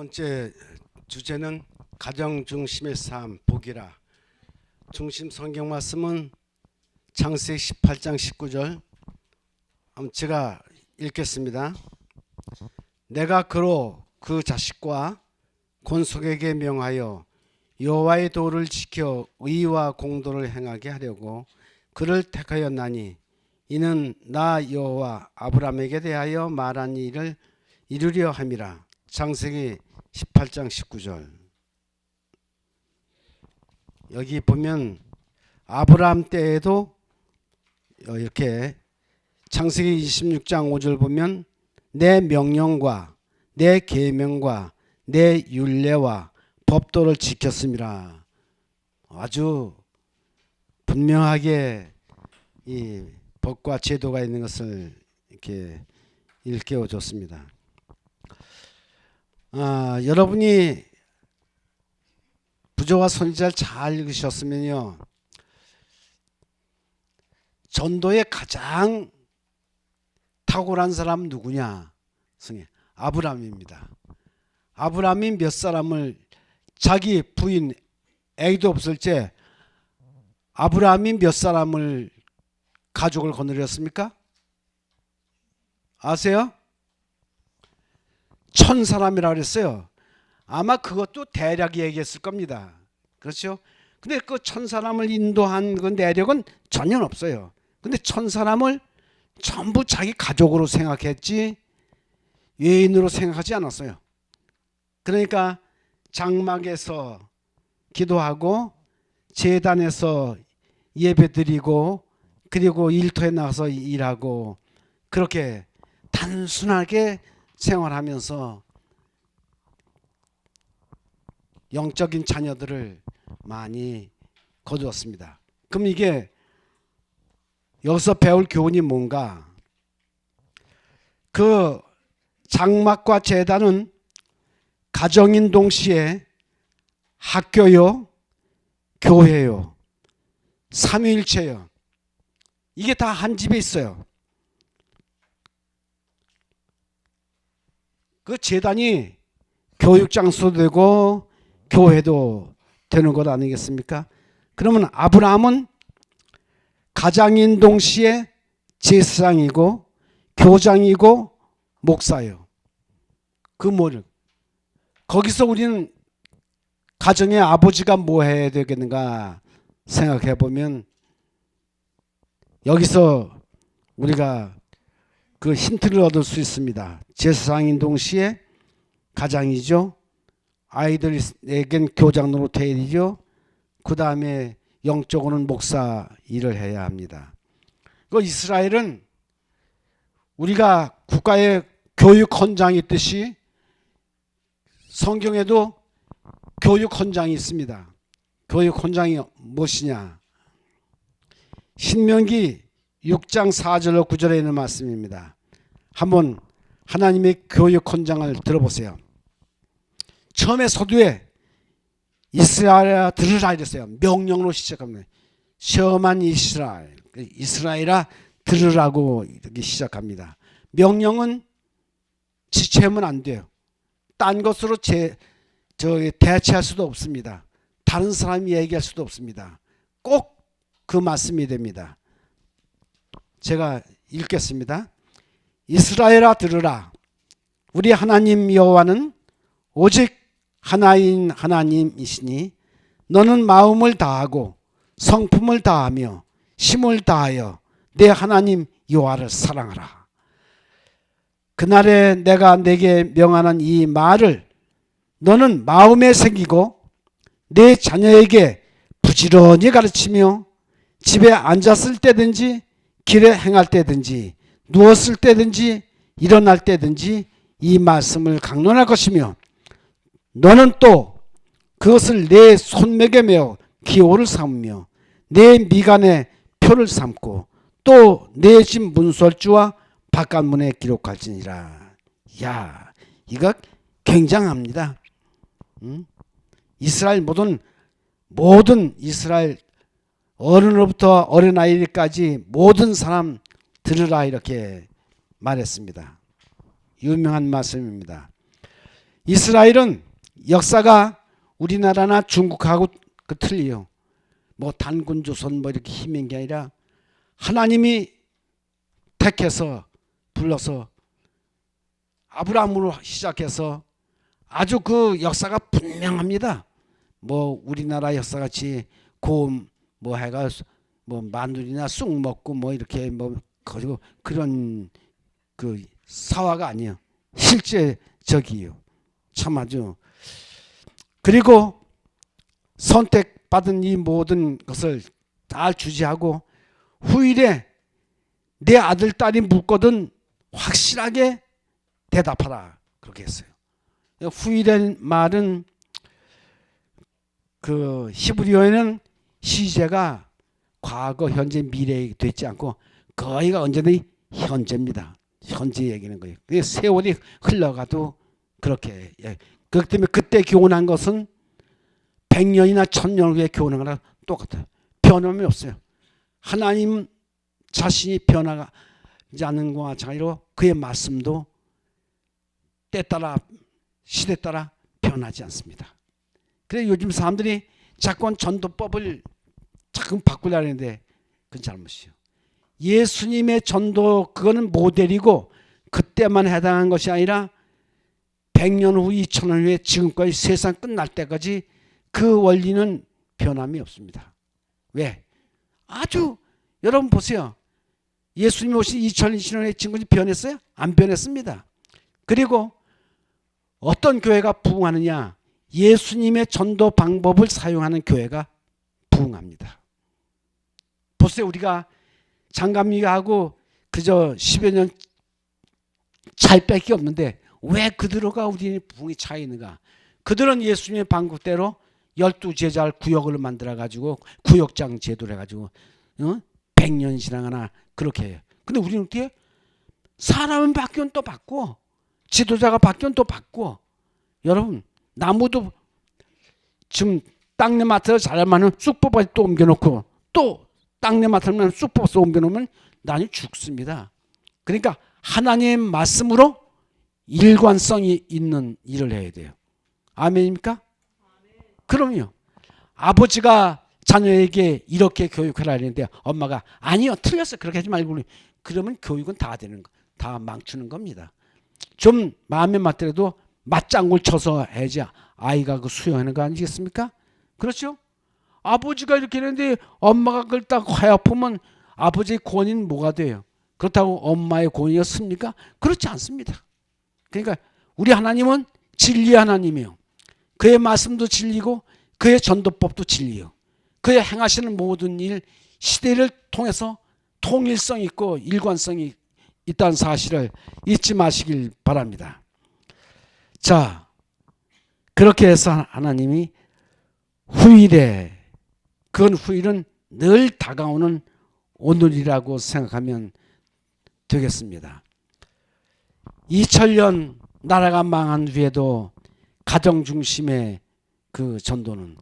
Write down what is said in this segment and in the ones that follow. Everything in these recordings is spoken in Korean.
번째 주제는 가정 중심의 삶 복이라. 중심 성경 말씀은 창세기 18장 19절. 제가 읽겠습니다. 내가 그로 그 자식과 권속에게 명하여 여호와의 도를 지켜 의와 공도를 행하게 하려고 그를 택하였나니 이는 나 여호와 아브라함에게 대하여 말한 일을 이루려 함이라. 창세기 18장 19절. 여기 보면 아브라함 때에도 이렇게 창세기 26장 5절 보면 내 명령과 내 계명과 내 율례와 법도를 지켰음이라. 아주 분명하게 이 법과 제도가 있는 것을 이렇게 일깨워 줬습니다. 여러분이 부조와 선지자를 잘 읽으셨으면요, 전도에 가장 탁월한 사람 누구냐? 아브라함입니다. 아브라함이 몇 사람을, 자기 부인 애기도 없을 때 아브라함이 몇 사람을 가족을 거느렸습니까? 아세요? 1000사람이라고 그랬어요. 아마 그것도 대략 얘기했을 겁니다. 그렇죠? 근데 그 1000사람을 인도한 그 내력은 전혀 없어요. 근데 1000사람을 전부 자기 가족으로 생각했지 외인으로 생각하지 않았어요. 그러니까 장막에서 기도하고 제단에서 예배드리고 그리고 일터에 나가서 일하고 그렇게 단순하게 생활하면서 영적인 자녀들을 많이 거두었습니다. 그럼 이게 여기서 배울 교훈이 뭔가? 그 장막과 제단은 가정인 동시에 학교요, 교회요, 삼위일체요. 이게 다 한 집에 있어요. 그 제단이 교육장소도 되고 교회도 되는 것 아니겠습니까? 그러면 아브라함은 가장인 동시에 제사장이고 교장이고 목사예요. 그 뭐를 거기서 우리는 가정의 아버지가 뭐 해야 되겠는가 생각해 보면 여기서 우리가 그 힌트를 얻을 수 있습니다. 제사장인 동시에 가장이죠. 아이들에겐 교장 노릇해야 되죠. 그 다음에 영적으로는 목사 일을 해야 합니다. 그 이스라엘은 우리가 국가의 교육 헌장이 있듯이 성경에도 교육 헌장이 있습니다. 교육 헌장이 무엇이냐? 신명기 6장 4절로 9절에 있는 말씀입니다. 한번 하나님의 교육 헌장을 들어보세요. 처음에 서두에 이스라엘아 들으라 이랬어요. 명령으로 시작합니다. 시험한 이스라엘, 이스라엘아 들으라고 이렇게 시작합니다. 명령은 지체하면 안 돼요. 딴 것으로 대체할 수도 없습니다. 다른 사람이 얘기할 수도 없습니다. 꼭 그 말씀이 됩니다. 제가 읽겠습니다. 이스라엘아 들으라. 우리 하나님 여호와는 오직 하나인 하나님이시니 너는 마음을 다하고 성품을 다하며 힘을 다하여 내 하나님 여호와를 사랑하라. 그날에 내가 내게 명하는 이 말을 너는 마음에 새기고 내 자녀에게 부지런히 가르치며 집에 앉았을 때든지 길에 행할 때든지 누웠을 때든지 일어날 때든지 이 말씀을 강론할 것이며 너는 또 그것을 내 손목에 메어 기호를 삼으며 내 미간에 표를 삼고 또 내 집 문설주와 바깥문에 기록할지니라. 야, 이거 굉장합니다. 이스라엘 모든 이스라엘 어른으로부터 어린아이까지 모든 사람 들으라 이렇게 말했습니다. 유명한 말씀입니다. 이스라엘은 역사가 우리나라나 중국하고 틀려요. 뭐 단군조선 뭐 이렇게 힘인 게 아니라 하나님이 택해서 불러서 아브라함으로 시작해서 아주 그 역사가 분명합니다. 뭐 우리나라 역사같이 고음 뭐 해가 뭐 마늘이나 쑥 먹고 뭐 이렇게 뭐 그리고 그런 그 사화가 아니에요. 실제적이에요. 참 아주. 그리고 선택받은 이 모든 것을 잘 주지하고 후일에 내 아들 딸이 묻거든 확실하게 대답하라 그렇게 했어요. 후일의 말은 그 히브리어에는 시제가 과거, 현재, 미래에 되지 않고 거의가 언제나 현재입니다. 현재 얘기는 거예요. 세월이 흘러가도 그렇게. 예. 그렇기 때문에 그때 교훈한 것은 100년이나 1000년 후에 교훈한 거랑 똑같아요. 변함이 없어요. 하나님 자신이 변하지 않는 것과 마찬가지로 그의 말씀도 때 따라 시대 따라 변하지 않습니다. 그래서 요즘 사람들이 자꾸 전도법을 자꾸 바꾸려고 하는데 그건 잘못이에요. 예수님의 전도 그거는 모델이고 그때만 해당한 것이 아니라 100년 후 2000년 후에 지금까지 세상 끝날 때까지 그 원리는 변함이 없습니다. 왜? 아주 여러분 보세요. 예수님이 오신 2020년에 지금까지 변했어요? 안 변했습니다. 그리고 어떤 교회가 부흥하느냐? 예수님의 전도 방법을 사용하는 교회가 부흥합니다. 보세요. 우리가 장감리하고 그저 10여 년 차이밖에 없는데 왜 그들과 우리는 부흥이 차이 있는가? 그들은 예수님의 방법대로 12제자를 구역을 만들어 가지고 구역장 제도를 해가지고 100년 신앙하나 그렇게 해요. 근데 우리는 어떻게 사람은 바뀌면 또 바꾸고 지도자가 바뀌면 또 바꾸고. 여러분 나무도 지금 땅내 맡아서 자라면 쑥 뽑아서 또 옮겨놓고 또 땅내 맡으면 쑥 뽑아서 옮겨놓으면 나는 죽습니다. 그러니까 하나님의 말씀으로 일관성이 있는 일을 해야 돼요. 아멘입니까? 그럼요. 아버지가 자녀에게 이렇게 교육하라 했는데 엄마가 아니요 틀렸어 그렇게 하지 말고 그러면 교육은 다 되는 거, 다 망치는 겁니다. 좀 마음에 맞더라도 맞장구를 쳐서 해야지 아이가 그 수용하는 거 아니겠습니까? 그렇죠? 아버지가 이렇게 했는데 엄마가 그걸 딱 화합하면 아버지의 권위는 뭐가 돼요? 그렇다고 엄마의 권위였습니까? 그렇지 않습니다. 그러니까 우리 하나님은 진리 하나님이에요. 그의 말씀도 진리고 그의 전도법도 진리예요. 그의 행하시는 모든 일 시대를 통해서 통일성 있고 일관성이 있다는 사실을 잊지 마시길 바랍니다. 자, 그렇게 해서 하나님이 후일에 그건 후일은 늘 다가오는 오늘이라고 생각하면 되겠습니다. 2000년 나라가 망한 후에도 가정 중심의 그 전도는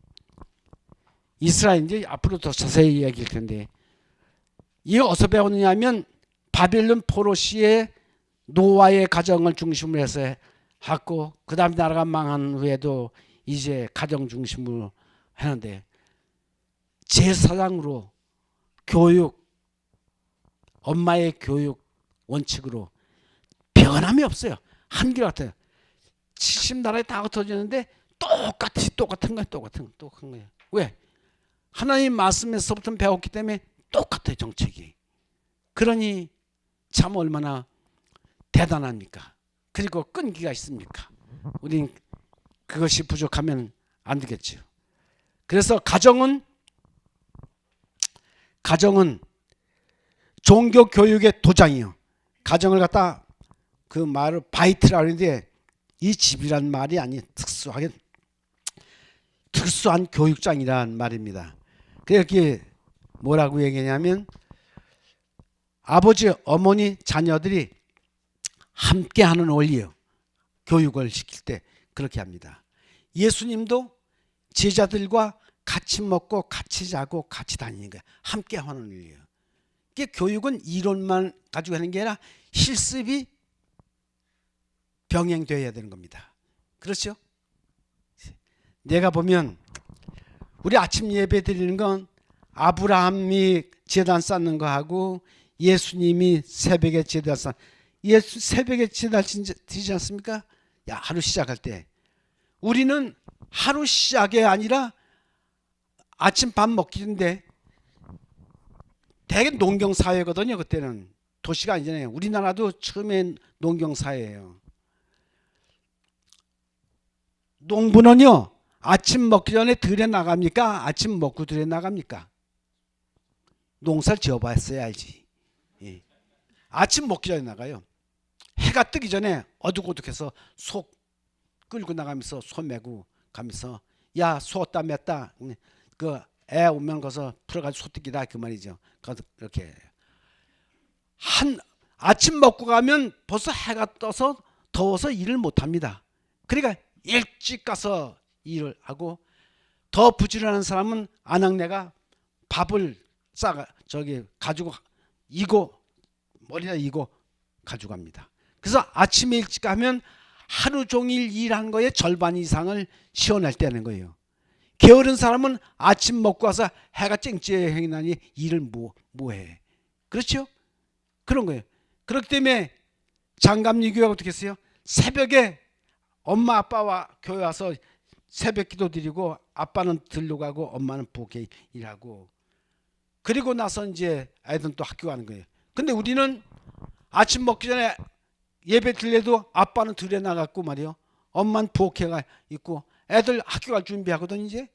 이스라엘인지 앞으로 더 자세히 이야기할 텐데 이게 어디서 배웠느냐면 바벨론 포로시의 노아의 가정을 중심으로 해서 했고 그 다음에 나라가 망한 후에도 이제 가정 중심으로 하는데 제사장으로 교육 엄마의 교육 원칙으로 변함이 없어요. 한결같아요. 70나라에 다 흩어지는데 똑같은 거예요. 왜? 하나님 말씀에서부터 배웠기 때문에 똑같아요. 정책이. 그러니 참 얼마나 대단합니까? 그리고 끈기가 있습니까? 우린 그것이 부족하면 안 되겠죠. 그래서 가정은 종교 교육의 도장이요. 가정을 갖다 그 말을 바이트라고 하는데 이 집이란 말이 아니 특수한 교육장이란 말입니다. 그렇게 뭐라고 얘기하냐면 아버지, 어머니, 자녀들이 함께하는 원리예요. 교육을 시킬 때 그렇게 합니다. 예수님도 제자들과 같이 먹고 같이 자고 같이 다니는 거예요. 함께하는 원리예요. 교육은 이론만 가지고 하는 게 아니라 실습이 병행되어야 되는 겁니다. 그렇죠? 내가 보면 우리 아침 예배 드리는 건 아브라함이 제단 쌓는 거 하고 예수님이 새벽에 제단 쌓 예수 새벽에 제단 드리지 않습니까? 야, 하루 시작할 때 우리는 하루 시작이 아니라 아침 밥 먹기 전인데 대개 농경 사회거든요. 그때는 도시가 아니잖아요. 우리나라도 처음엔 농경 사회예요. 농부는요 아침 먹기 전에 들에 나갑니까? 아침 먹고 들에 나갑니까? 농사를 지어봤어야 알지. 예. 아침 먹기 전에 나가요. 해가 뜨기 전에 어둑어둑해서 소 끌고 나가면서 소 메고 가면서 야 소 없다 맸다 그 애 오면 가서 풀어가지고 소뜨기다 그 말이죠. 그렇게 한 아침 먹고 가면 벌써 해가 떠서 더워서 일을 못합니다. 그러니까 일찍 가서 일을 하고 더 부지런한 사람은 아낙네가 밥을 싸가 저기 가지고 이고 머리에 이고 가져갑니다. 그래서 아침에 일찍 가면 하루 종일 일한 거에 절반 이상을 시원할 때는 거예요. 게으른 사람은 아침 먹고 와서 해가 쨍쨍하게 나니 일을 뭐해. 그렇죠? 그런 거예요. 그렇기 때문에 장감리교회가 어떻게 했어요? 새벽에 엄마 아빠와 교회 와서 새벽 기도 드리고 아빠는 들러 가고 엄마는 부엌에 일하고 그리고 나서 이제 애들은 또 학교 가는 거예요. 근데 우리는 아침 먹기 전에 예배 드려도 아빠는 들에 나갔고 말이요. 엄마는 부엌에 가 있고 애들 학교 갈 준비하거든 이제.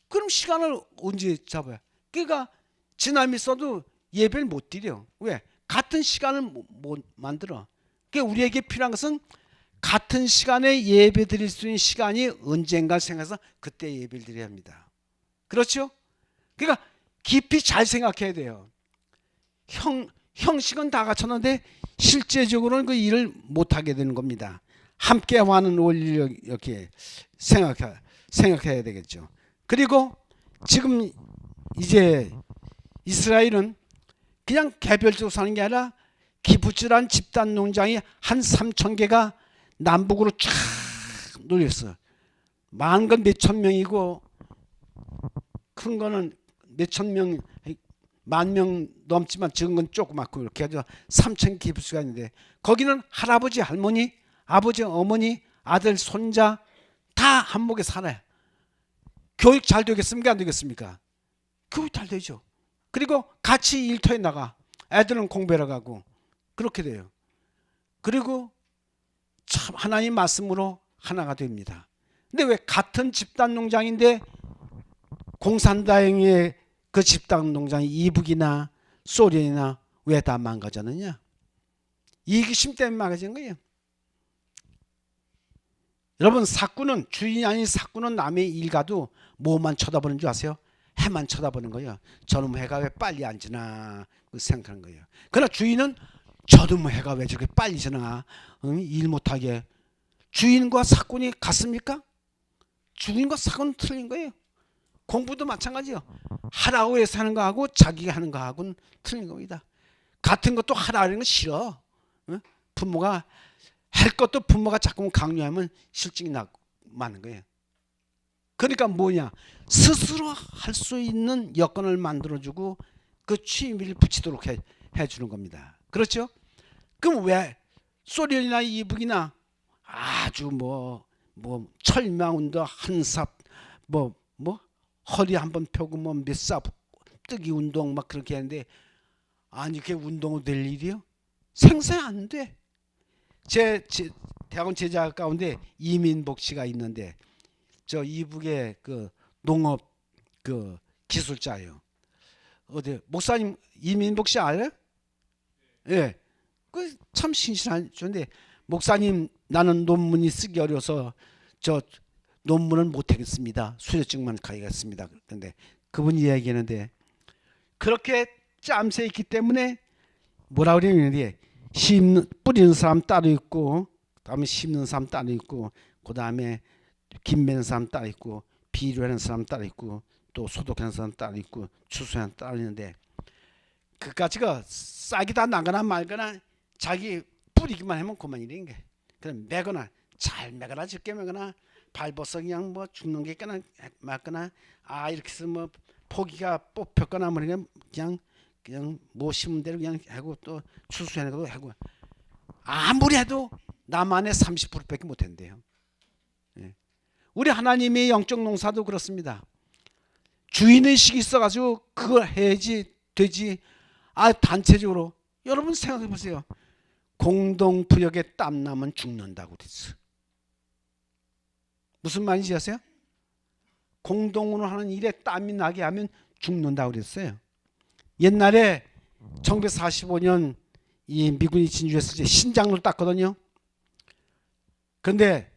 그럼 시간을 언제 잡아요? 그러니까 지남이 있어도 예배를 못 드려. 왜? 같은 시간을 못 만들어. 그러니까 우리에게 필요한 것은 같은 시간에 예배 드릴 수 있는 시간이 언젠가 생각해서 그때 예배를 드려야 합니다. 그렇죠? 그러니까 깊이 잘 생각해야 돼요. 형식은 다 갖췄는데 실제적으로는 그 일을 못하게 되는 겁니다. 함께 하는 원리를 이렇게 생각해야 되겠죠. 그리고 지금 이제 이스라엘은 그냥 개별적으로 사는 게 아니라 기부질한 집단 농장이 한 3,000개가 남북으로 쫙 놀렸어. 많은 건 몇천 명이고 큰 거는 몇천 명, 10,000명 넘지만 적은 건 조그맣고 이렇게 해서 3,000 기부수가 있는데 거기는 할아버지, 할머니, 아버지, 어머니, 아들, 손자 다 한목에 살아요. 교육 잘 되겠습니까? 안 되겠습니까? 교육 잘 되죠. 그리고 같이 일터에 나가. 애들은 공부하러 가고 그렇게 돼요. 그리고 참 하나님 말씀으로 하나가 됩니다. 근데 왜 같은 집단 농장인데 공산당의 그 집단 농장이 이북이나 소련이나 왜 다 망가졌느냐? 이기심 때문에 망가진 거예요. 여러분 사꾼은 주인이 아닌 사꾼은 남의 일 가도 뭐만 쳐다보는 줄 아세요? 해만 쳐다보는 거예요. 저놈 해가 왜 빨리 안 지나 생각하는 거예요. 그러나 주인은 저놈 해가 왜 저렇게 빨리 지나 일 못하게. 주인과 사꾼이 같습니까? 주인과 사꾼은 틀린 거예요. 공부도 마찬가지요. 하라고 해서 하는 거하고 자기가 하는 거하고는 틀린 겁니다. 같은 것도 하라는 건 싫어. 부모가 할 것도 부모가 자꾸 강요하면 실증이 나는 거예요. 그러니까 뭐냐? 스스로 할 수 있는 여건을 만들어주고 그 취미를 붙이도록 해주는 겁니다. 그렇죠? 그럼 왜 소련이나 이북이나 아주 철망운동 한삽 허리 한번 펴고 몇 삽 뜨기 운동 막 그렇게 하는데 아니 그게 운동으로 될 일이요? 생산 안 돼. 제 대학원 제자 가운데 이민복 씨가 있는데 저 이북의 그 농업 그 기술자예요. 어디 목사님 이민복 씨 알아요? 예. 그 참 신실한 존데 목사님 나는 논문이 쓰기 어려서 저 논문은 못하겠습니다. 수료증만 가겠습니다. 그런데 그분이 이야기하는데 그렇게 짬새 있기 때문에 뭐라 그러냐면 뿌리는 사람 따로 있고 그다음에 심는 사람 따로 있고 그다음에 김매는 사람 따로 있고 비료하는 사람 따로 있고 또 소독하는 사람 따로 있고 추수하는 사람 따로 있는데 그까지가 싹이 다 나거나 말거나 자기 뿌리기만 하면 그만 일인 게 그럼 매거나 잘 매거나 적게 매거나 밟아서 그냥 뭐 죽는 게 있거나 맞거나 이렇게 해서 뭐 포기가 뽑혔거나 뭐 그냥 뭐 심은 대로 그냥 하고 또 추수해내고 하고 아무리 해도 나만의 30%밖에 못 한대요. 예. 우리 하나님의 영적 농사도 그렇습니다. 주인의식이 있어가지고 그걸 해야지 되지. 단체적으로 여러분 생각해 보세요. 공동부역에 땀나면 죽는다고 그랬어. 무슨 말인지 아세요? 공동으로 하는 일에 땀이 나게 하면 죽는다고 그랬어요. 옛날에 1945년 이 미군이 진주했을 때 신장로를 땄거든요. 그런데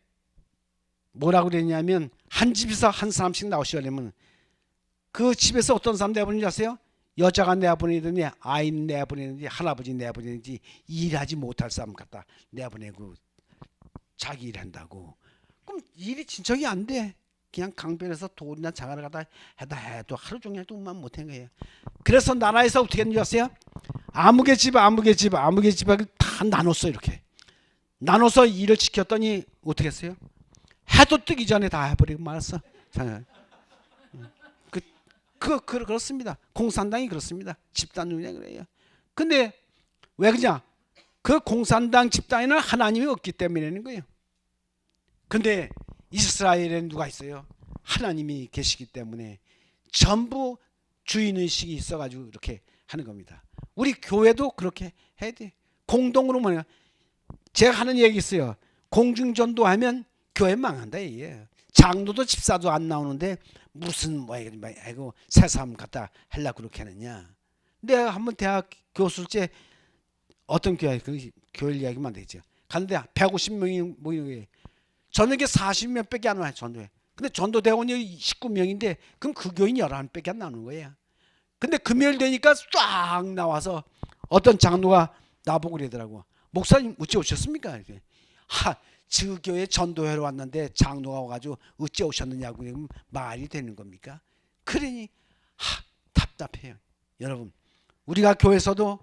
뭐라고 그랬냐면 한 집에서 한 사람씩 나오시려면 그 집에서 어떤 사람 내보내는지 아세요? 여자가 내보내든지 아이 내보내든지 할아버지 내보내든지 일하지 못할 사람 갖다 내보내고 자기 일한다고. 그럼 일이 진척이 안 돼. 그냥 강변에서 돌이나 장화를 갖다 해도 하루 종일 동안 못한 거예요. 그래서 나라에서 어떻게 했는지 아세요? 아무개 집 다 나눴어. 이렇게 나눠서 일을 지켰더니 어떻게 했어요? 해도 뜨기 전에 다 해버리고 말았어. 그렇습니다. 공산당이 그렇습니다. 집단 운영 그래요. 근데 왜 그러냐? 그 공산당 집단에는 하나님이 없기 때문에는 거예요. 근데 이스라엘에는 누가 있어요? 하나님이 계시기 때문에 전부 주인의식이 있어가지고 이렇게 하는 겁니다. 우리 교회도 그렇게 해야 돼. 공동으로 뭐냐? 제가 하는 얘기 있어요. 공중전도하면 교회 망한다 이게. 장로도 집사도 안 나오는데 무슨 아이고 새삼 갖다 하려고 그렇게 하느냐. 내가 한번 대학 교수일 때 어떤 교회 교회 이야기만 되죠. 갔는데 150명이 모이는 저녁에 40명 밖에 안 와요. 전도에. 근데 전도대원이 19명인데 그럼 그 교인 11밖에 안 나오는 거예요. 근데 금요일 되니까 쫙 나와서 어떤 장로가 나보고 그러더라고. 목사님 어찌 오셨습니까? 저 교회 전도회로 왔는데 장로가 와가지고 어찌 오셨느냐고 그러면 말이 되는 겁니까? 그러니 답답해요. 여러분 우리가 교회에서도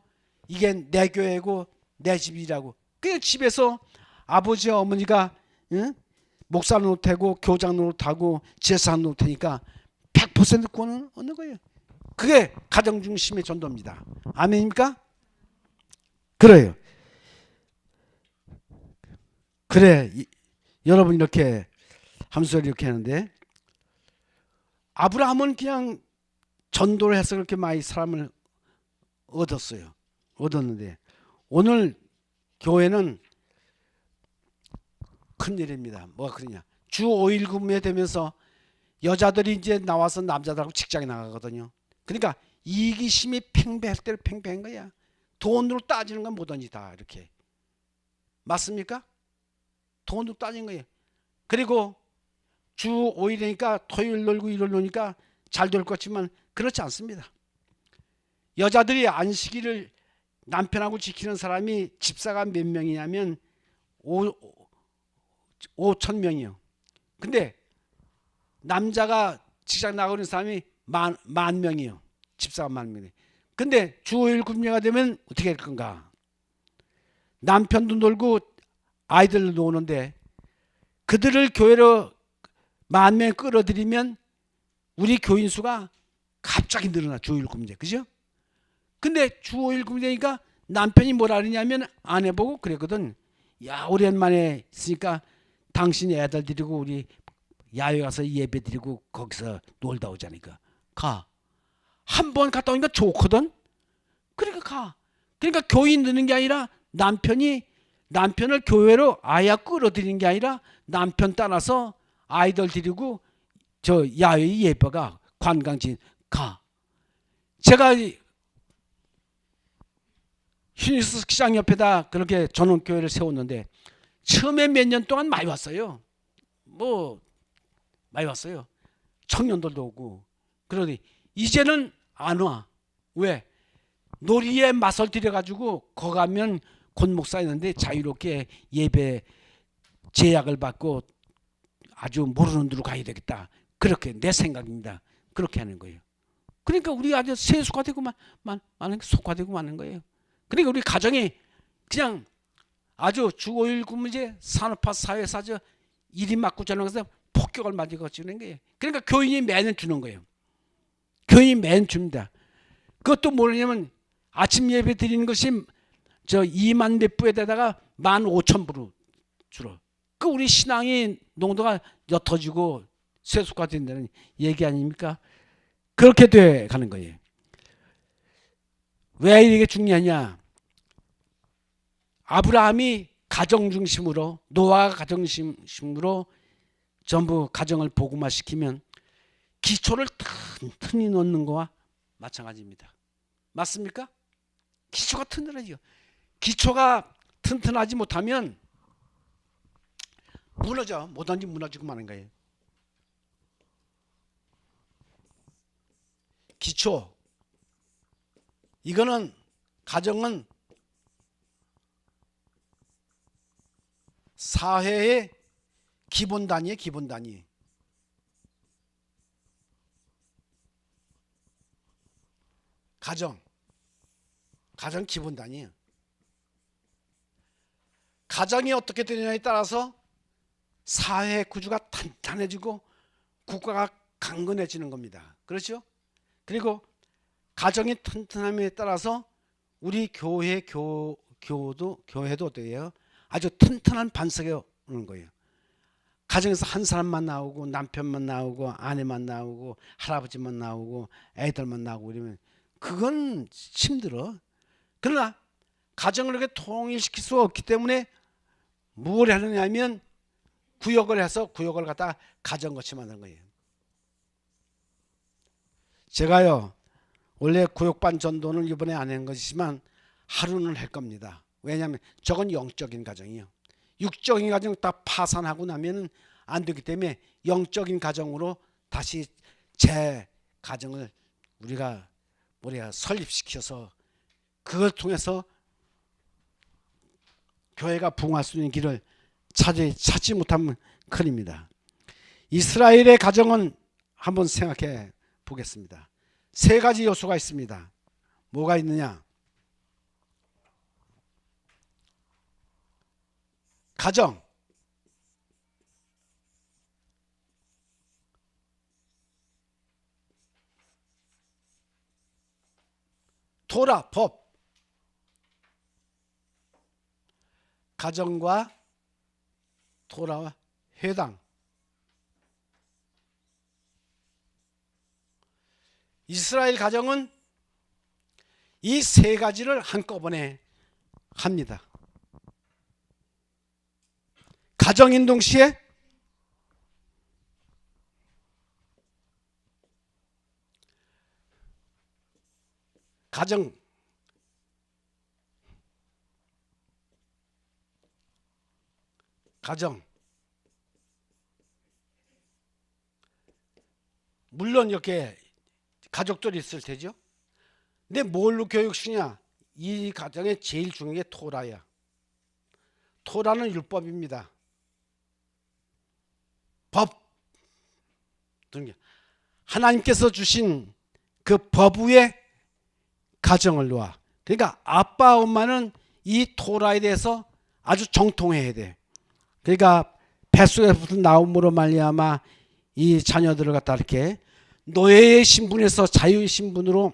이게 내 교회고 내 집이라고 그냥 집에서 아버지 어머니가 목사 노릇하고 교장 노릇하고 제사 노릇하니까 100% 구원은 얻는 거예요. 그게 가정 중심의 전도입니다. 아멘입니까? 그래요. 그래 여러분 이렇게 하면서 이렇게 하는데 아브라함은 그냥 전도를 해서 그렇게 많이 사람을 얻었는데 오늘 교회는 큰일입니다. 뭐가 그러냐? 주 5일 근무에 되면서 여자들이 이제 나와서 남자들하고 직장에 나가거든요. 그러니까 이기심이 팽배할 대로 팽배한 거야. 돈으로 따지는 건 뭐든지 다 이렇게. 맞습니까? 돈으로 따진 거예요. 그리고 주 5일이니까 토요일 놀고 일요일 노니까 잘 될 것 같지만 그렇지 않습니다. 여자들이 안식일을 남편하고 지키는 사람이 집사가 몇 명이냐면 5천 명이요. 근데 남자가 직장 나가는 사람이 만 명이요. 집사가 10,000명이에요. 근데 주 5일 근무가 되면 어떻게 할 건가? 남편도 놀고 아이들도 노는데 그들을 교회로 10,000명 끌어들이면 우리 교인 수가 갑자기 늘어나. 주 5일 근무제. 그죠? 근데 주 5일 근무제니까 남편이 뭐라 그러냐면 아내 보고 그랬거든. 야 오랜만에 있으니까 당신 애들 데리고 우리 야외 가서 예배 드리고 거기서 놀다 오자니까 가. 한 번 갔다 오니까 좋거든. 그러니까 가. 그러니까 교인 넣는 게 아니라 남편을 교회로 아예 끌어들이는 게 아니라 남편 따라서 아이들 데리고 저 야외 예배가 관광지 가. 제가 휴니스 스키장 옆에다 그렇게 전원교회를 세웠는데 처음에 몇 년 동안 많이 왔어요. 많이 왔어요. 청년들도 오고. 그러더니 이제는 안 와. 왜? 놀이에 맛을 들여가지고 거기 가면 권 목사 있는데 자유롭게 예배 제약을 받고 아주 모르는 데로 가야 되겠다. 그렇게 내 생각입니다. 그렇게 하는 거예요. 그러니까 우리 아주 세수가 되고 속화되고 마는 거예요. 그러니까 우리 가정이 그냥 아주 주 5일 근무제 산업화 사회에서 아주 일이 맞고 저는 것에 폭격을 맞고 주는 거예요. 그러니까 교인이 매년 주는 거예요. 교인이 매년 줍니다. 그것도 뭐냐면 아침 예배 드리는 것이 저 2만 몇 부에다가 15,000부로 줄어. 그 우리 신앙의 농도가 옅어지고 세속화된다는 얘기 아닙니까? 그렇게 돼 가는 거예요. 왜 이게 중요하냐? 아브라함이 가정 중심으로, 노아가 가정 중심으로 전부 가정을 복음화시키면 기초를 튼튼히 놓는 거와 마찬가지입니다. 맞습니까? 기초가 튼튼하죠. 기초가 튼튼하지 못하면 무너져. 뭐든지 무너지고 마는 거예요. 기초. 이거는 가정은 사회의 기본 단위에 기본 단위. 가정 기본 단위예요. 가정이 어떻게 되느냐에 따라서 사회 구조가 탄탄해지고 국가가 강건해지는 겁니다. 그렇죠? 그리고 가정이 튼튼함에 따라서 우리 교회도 어떻게 해요? 아주 튼튼한 반석에 오는 거예요. 가정에서 한 사람만 나오고 남편만 나오고 아내만 나오고 할아버지만 나오고 애들만 나오고 이러면 그건 힘들어. 그러나 가정을 이렇게 통일시킬 수 없기 때문에 뭘 하느냐 하면 구역을 해서 구역을 갖다 가정같이 만드는 거예요. 제가요 원래 구역반 전도는 이번에 안 한 것이지만 하루는 할 겁니다. 왜냐하면 저건 영적인 가정이요. 육적인 가정 다 파산하고 나면 안 되기 때문에 영적인 가정으로 다시 제 가정을 우리가 설립시켜서 그걸 통해서 교회가 부흥할 수 있는 길을 찾지 못하면 큰일입니다. 이스라엘의 가정은 한번 생각해 보겠습니다. 세 가지 요소가 있습니다. 뭐가 있느냐? 가정, 토라, 법. 가정과 토라와 회당. 이스라엘 가정은 이 세 가지를 한꺼번에 합니다. 가정인 동시에 가정 물론 이렇게 가족들이 있을 테죠. 근데 뭘로 교육시키냐? 이 가정의 제일 중요한 게 토라야. 토라는 율법입니다. 법. 하나님께서 주신 그 법 위에 가정을 놓아. 그러니까 아빠 엄마는 이 토라에 대해서 아주 정통해야 돼. 그러니까 뱃속에부터 나옴으로 말미암아 이 자녀들을 갖다 이렇게 노예의 신분에서 자유의 신분으로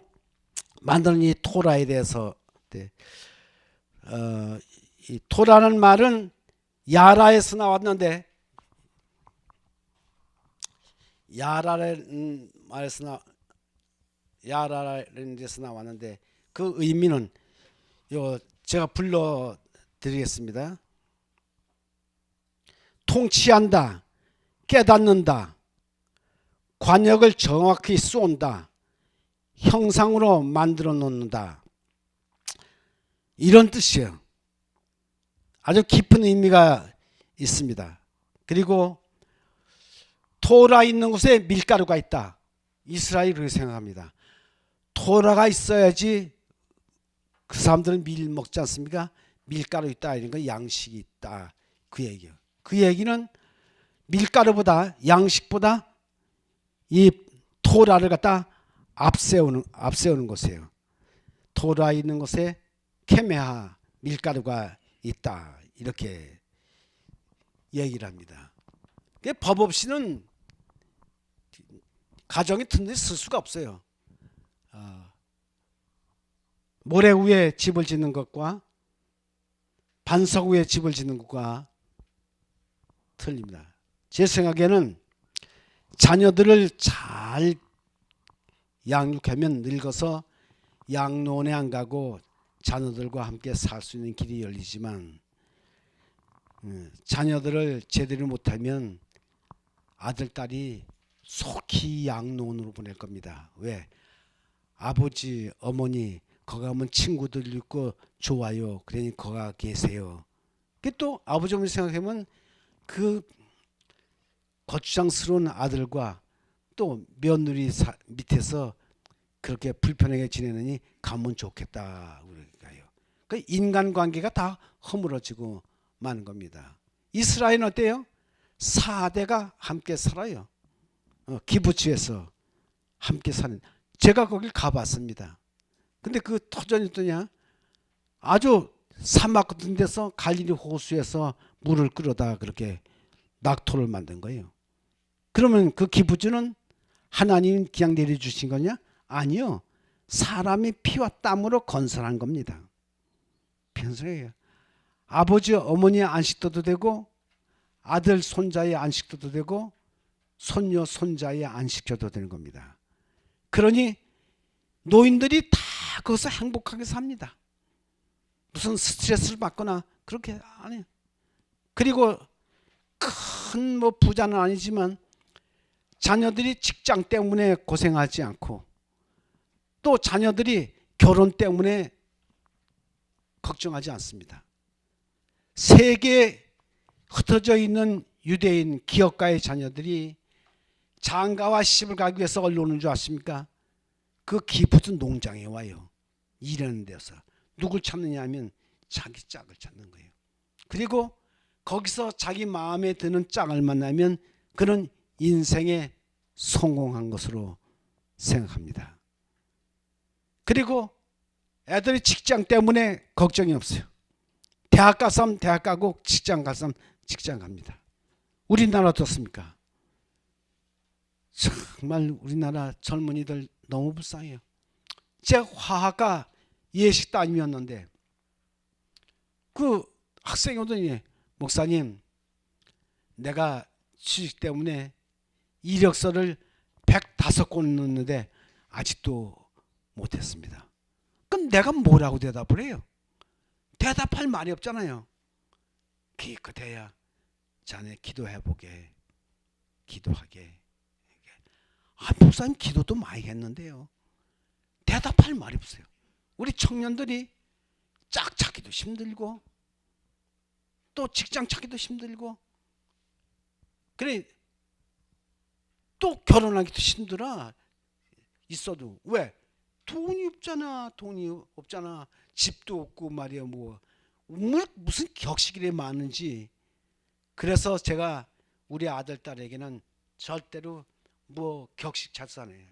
만드는 이 토라에 대해서 이 토라는 말은 야라에서 나왔는데 야라라는 데서 나왔는데 그 의미는 제가 불러드리겠습니다. 통치한다, 깨닫는다, 관역을 정확히 쏜다, 형상으로 만들어 놓는다. 이런 뜻이에요. 아주 깊은 의미가 있습니다. 그리고 토라 있는 곳에 밀가루가 있다. 이스라엘이 그렇게 생각합니다. 토라가 있어야지 그 사람들은 밀 먹지 않습니까? 밀가루 있다 이런 거 양식이 있다 그 얘기예요. 그 얘기는 밀가루보다 양식보다 이 토라를 갖다 앞세우는 것이에요. 토라 있는 곳에 케메하 밀가루가 있다 이렇게 얘기를 합니다. 법 없이는 가정이 든든히 쓸 수가 없어요. 모래 위에 집을 짓는 것과 반석 위에 집을 짓는 것과 틀립니다. 제 생각에는 자녀들을 잘 양육하면 늙어서 양로원에 안 가고 자녀들과 함께 살 수 있는 길이 열리지만, 자녀들을 제대로 못하면 아들, 딸이 속히 양로원으로 보낼 겁니다. 왜? 아버지, 어머니 거기 가면 친구들 있고 좋아요. 그러니 거기 계세요. 또 아버지, 어머니 생각하면 그 거추장스러운 아들과 또 며느리 밑에서 그렇게 불편하게 지내느니 가면 좋겠다. 그 인간관계가 다 허물어지고 마는 겁니다. 이스라엘은 어때요? 4대가 함께 살아요. 기부츠에서 함께 사는. 제가 거길 가봤습니다. 근데 그 터전이 어떠냐? 아주 사막 같은 데서 갈릴리 호수에서 물을 끌어다 그렇게 낙토를 만든 거예요. 그러면 그 기부츠는 하나님 그냥 내려주신 거냐? 아니요. 사람이 피와 땀으로 건설한 겁니다. 편성이에요. 아버지 어머니의 안식도도 되고 아들 손자의 안식도도 되고 손녀 손자의 안식처도 되는 겁니다. 그러니 노인들이 다 거기서 행복하게 삽니다. 무슨 스트레스를 받거나 그렇게 안 해요. 그리고 큰 뭐 부자는 아니지만 자녀들이 직장 때문에 고생하지 않고 또 자녀들이 결혼 때문에 걱정하지 않습니다. 세계에 흩어져 있는 유대인 기업가의 자녀들이 장가와 시집을 가기 위해서 어디로 오는 줄 아십니까? 그 기부츠 농장에 와요. 일하는 데서. 누굴 찾느냐 하면 자기 짝을 찾는 거예요. 그리고 거기서 자기 마음에 드는 짝을 만나면 그는 인생에 성공한 것으로 생각합니다. 그리고 애들이 직장 때문에 걱정이 없어요. 대학 가서 대학 가고 직장 가서 직장 갑니다. 우리나라 어떻습니까? 정말 우리나라 젊은이들 너무 불쌍해요. 제가 화학과 예식 담임이었는데 그 학생이 오더니 목사님 내가 취직 때문에 이력서를 105권 넣었는데 아직도 못했습니다. 그럼 내가 뭐라고 대답을 해요? 대답할 말이 없잖아요. 기껏해야 자네 기도해보게 기도하게. 목사님 기도도 많이 했는데요. 대답할 말이 없어요. 우리 청년들이 짝 찾기도 힘들고 또 직장 찾기도 힘들고 그래 또 결혼하기도 힘들어. 있어도 왜? 돈이 없잖아. 돈이 없잖아. 집도 없고 말이야. 무슨 격식이 많은지. 그래서 제가 우리 아들 딸에게는 절대로 격식 찰산해요.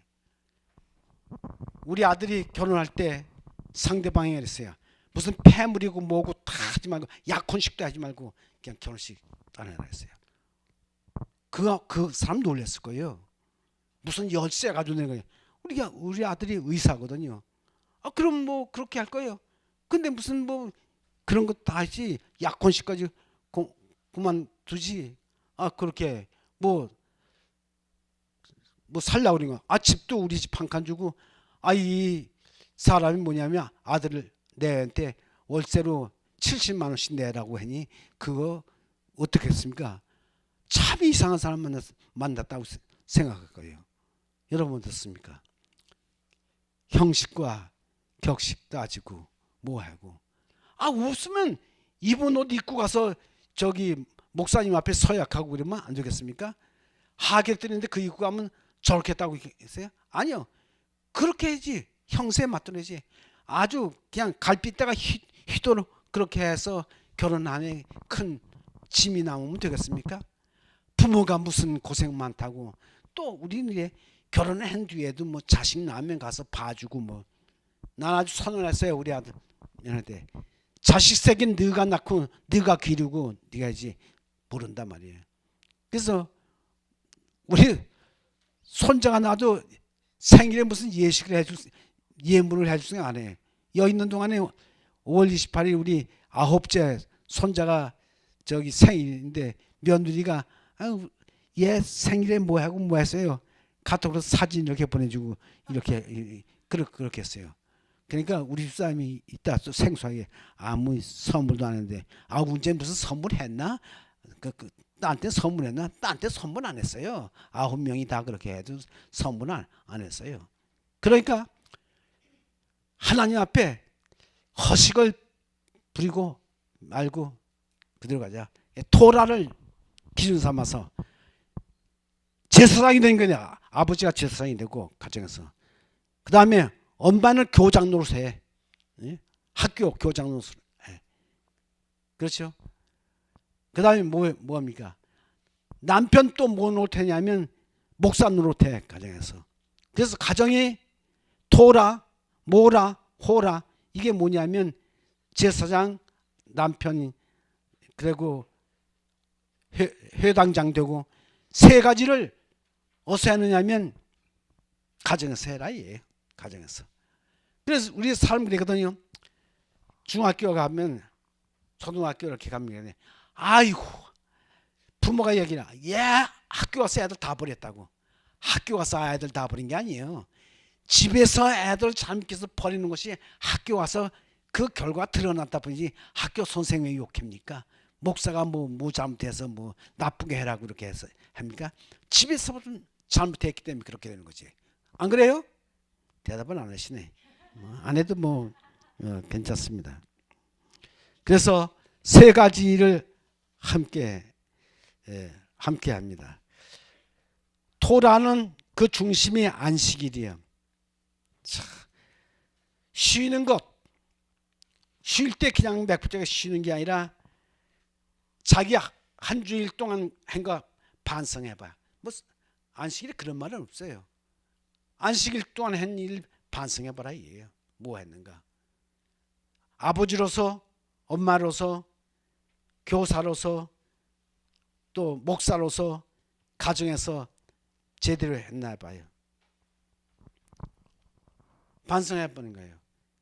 우리 아들이 결혼할 때 상대방이 그랬어요. 무슨 패물이고 뭐고 다 하지 말고 약혼식도 하지 말고 그냥 결혼식 안 해라 했어요. 그 사람 놀랐을 거예요. 무슨 열쇠 가지고 내는 거예요. 우리 아들이 의사거든요. 그럼 그렇게 할 거예요. 근데 무슨 그런 거 다 하지 약혼식까지 그만두지. 그렇게 살라고 그러는 거야. 집도 우리 집 한 칸 주고 이 사람이 뭐냐면 아들을 내한테 월세로 70만 원씩 내라고 하니 그거 어떻게 했습니까? 참 이상한 사람 만났다고 생각할 거예요. 여러분 어떻습니까? 형식과 격식 따지고 뭐하고 웃으면 입은 옷 입고 가서 저기 목사님 앞에 서약하고 그러면 안 되겠습니까? 하객들인데 그 입고 가면 저렇게 했다고 했어요? 아니요. 그렇게 해야지. 형세에 맞춰야지. 아주 그냥 갈빗대가 휘도록 그렇게 해서 결혼 안에 큰 짐이 나오면 되겠습니까? 부모가 무슨 고생 많다고 또 우리는 결혼한 뒤에도 자식 낳으면 가서 봐주고 난 아주 선언했어요. 우리 아들한테 자식 새긴 너가 낳고 너가 기르고 네가 해야지 모른단 말이에요. 그래서 우리 손자가 나도 생일에 무슨 예물을 해줄 생각 안 해. 여기 있는 동안에 5월 28일 우리 9째 손자가 저기 생일인데 며느리가 얘 생일에 뭐 하고 뭐 했어요. 카톡으로 사진 이렇게 보내주고 이렇게 그렇게 했어요. 그러니까 우리 집사람이 이따 또 생소하게 아무 선물도 안 했는데 문제 무슨 선물했나? 나한테 선물했나? 나한테 선물 안 했어요. 9명이 다 그렇게 해도 선물 안 했어요. 그러니까 하나님 앞에 허식을 부리고 말고 그대로 가자. 토라를 기준 삼아서 제사장이 된 거냐. 아버지가 제사장이 되고 가정에서. 그 다음에 엄마는 교장 노릇해. 학교 교장 노릇 해. 그렇죠. 그 다음에 뭐합니까? 남편 또 뭐 노릇하냐면 목사 노릇해 가정에서. 그래서 가정이 토라, 모라, 호라 이게 뭐냐면 제사장, 남편이 그리고 회당장 되고 세 가지를 어디서 하느냐면 가정에서 해라 얘 가정에서. 그래서 우리 사람들이 그러거든요. 중학교 가면 초등학교 이렇게 가면 아이고 부모가 얘기나 얘 학교 가서 애들 다 버렸다고. 학교 가서 애들 다 버린 게 아니에요. 집에서 애들 잘못해서 버리는 것이 학교 와서 그 결과 드러났다 보니 학교 선생님이 욕합니까? 목사가 뭐 잘못해서 뭐 나쁘게 해라고 그렇게 해서 합니까? 집에서 잘못했기 때문에 그렇게 되는 거지. 안 그래요? 대답은 안 하시네. 안 해도 괜찮습니다. 그래서 세 가지를 함께 합니다. 토라는 그 중심이 안식일이에요. 쉬는 것, 쉴 때 그냥 맥부쩍 쉬는 게 아니라 자기 한 주일 동안 한 거 반성해봐. 뭐 안식일에 그런 말은 없어요. 안식일 동안 한 일 반성해봐라 이에요. 뭐 했는가. 아버지로서, 엄마로서, 교사로서, 또 목사로서 가정에서 제대로 했나 봐요. 반성해보는 거예요.